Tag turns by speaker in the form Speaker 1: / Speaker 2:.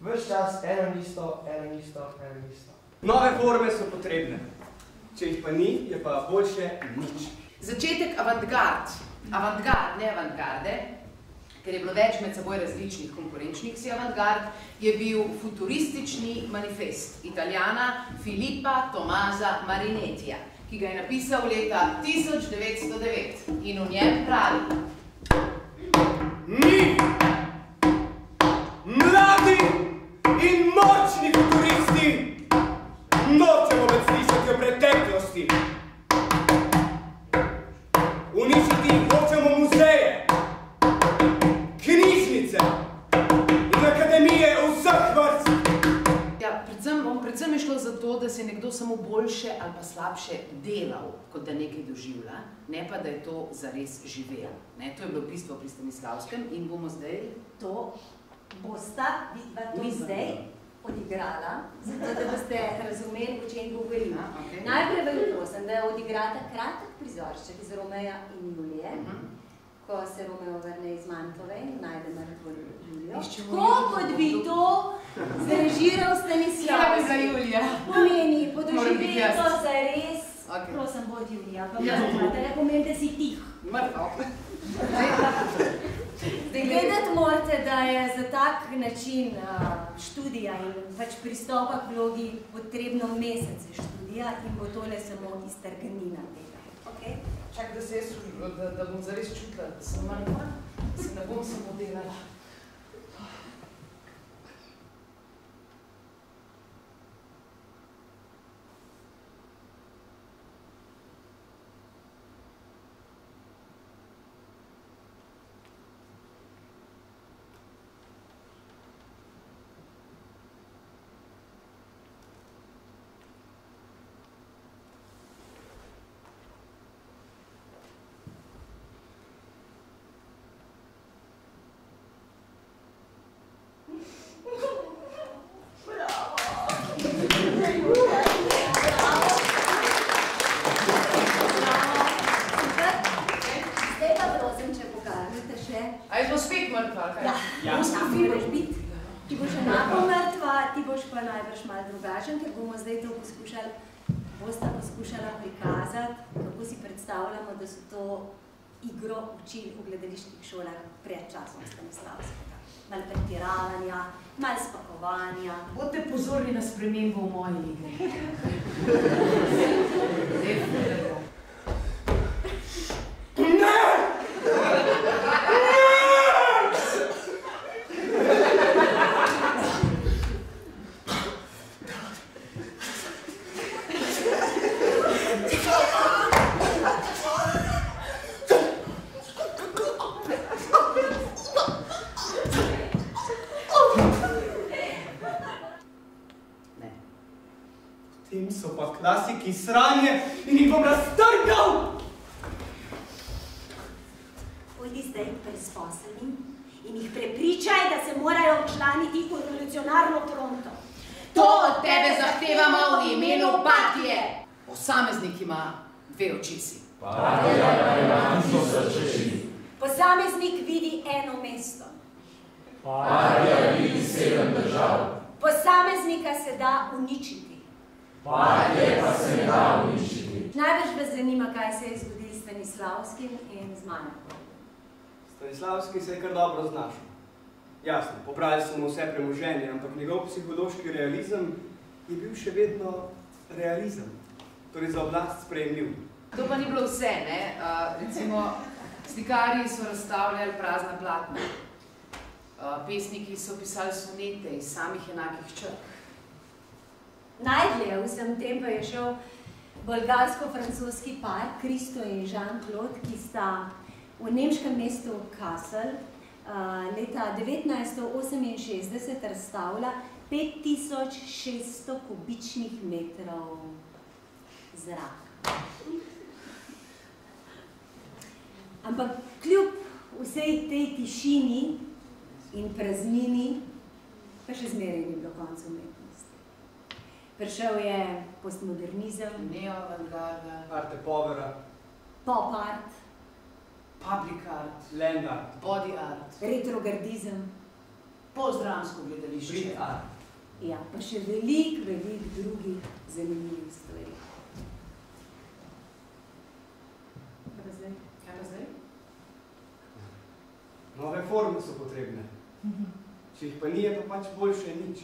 Speaker 1: Ves čas eno isto.
Speaker 2: Nove forme so potrebne. Če jih pa ni, je pa boljše nič.
Speaker 3: Začetek avantgard, ne avantgarde, ker je bilo več med seboj različnih konkurenčnih si avantgard, je bil futuristični manifest Italijana Filippa Tomasa Marinetija, ki ga je napisal leta 1909 in v njem pravi:
Speaker 2: Mi, mladi in močni futuristi, nočemo več slišati o preteklosti. Uničiti hočemo muzeje, knjižnice in akademije vseh vrst.
Speaker 3: Ja, predvsem je šlo za to, da se je nekdo samo boljše ali pa slabše delal, kot da nekaj doživlja, ne pa da je to zares živel. To je bilo bistvo pri Stanislavskem in bomo zdaj...
Speaker 4: To bosta vidva to zdaj odigrala, zato da boste razumeli, o čem govorim. Najprej vaju prosim, da odigrata kratek prizorček iz Romeja in Julije, ko se Romeo vrne iz Mantove in najde mrtvo Julijo. Tako kot bi to zrežiral Stanislavski. Pomeni podoživeto zares, prosim, bod Julija, pa ne pomeni, da si tih.
Speaker 3: Mrtvo.
Speaker 4: Vedeti morate, da je za tak način študija in pač pristopa k vlogi potrebno mesece študija in bo tole samo iztrganina tega.
Speaker 3: Čak, da bom zares čutila, da sem mrtva, da se ne bom samo delala.
Speaker 4: Prikazati, kako si predstavljamo, da so to igro učili v gledaliških šolah pred časom Stanislavskega. Malo pretiravanja, malo spakovanja.
Speaker 3: Bodite pozorni na spremembo v moji igri.
Speaker 2: Klasiki sranje in jih bom raztrgal!
Speaker 4: Pojdi zdaj k brezposelnim in jih prepričaj, da se morajo včlaniti v revolucionarno fronto.
Speaker 3: To od tebe zahtevamo v imenu partije. Posameznik ima dve očesi.
Speaker 5: Partija ima tisoč oči.
Speaker 4: Posameznik vidi eno mesto.
Speaker 5: Partija vidi 7 držav.
Speaker 4: Posameznika se da uničiti.
Speaker 5: Partije pa se ne da uničiti.
Speaker 4: Največ vas zanima, kaj se je zgodil s Stanislavskim in z Manjakom.
Speaker 2: Stanislavski se je kar dobro znašel. Jasno, pobrali so mu vse premoženje, ampak njegov psihološki realizem je bil še vedno realizem, torej za oblast sprejemljiv.
Speaker 3: To pa ni bilo vse, ne? Recimo, slikarji so razstavljali prazna platna. Pesniki so pisali sonete iz samih enakih črk.
Speaker 4: Najdlje v vsem tem pa je šel bolgarsko-francoski par, Kristo in Jean-Claude, ki sta v nemškem mestu Kassel leta 1968 razstavila 5600 kubičnih metrov zraka. Ampak kljub vsej tej tišini in praznini, pa še zmeraj ni bilo konca umetnosti. Prišel je postmodernizem,
Speaker 3: neoavantgarda,
Speaker 2: arte povera,
Speaker 4: pop art,
Speaker 3: public art,
Speaker 2: land art,
Speaker 3: body art,
Speaker 4: retrogardizem,
Speaker 3: Pozdramsko gledališče.
Speaker 2: Brit art.
Speaker 4: Ja, pa še veliko drugih zanimljivih stvari.
Speaker 3: Kaj pa zdaj?
Speaker 2: Nove forme so potrebne. Če jih pa ni, je pa pač boljše nič.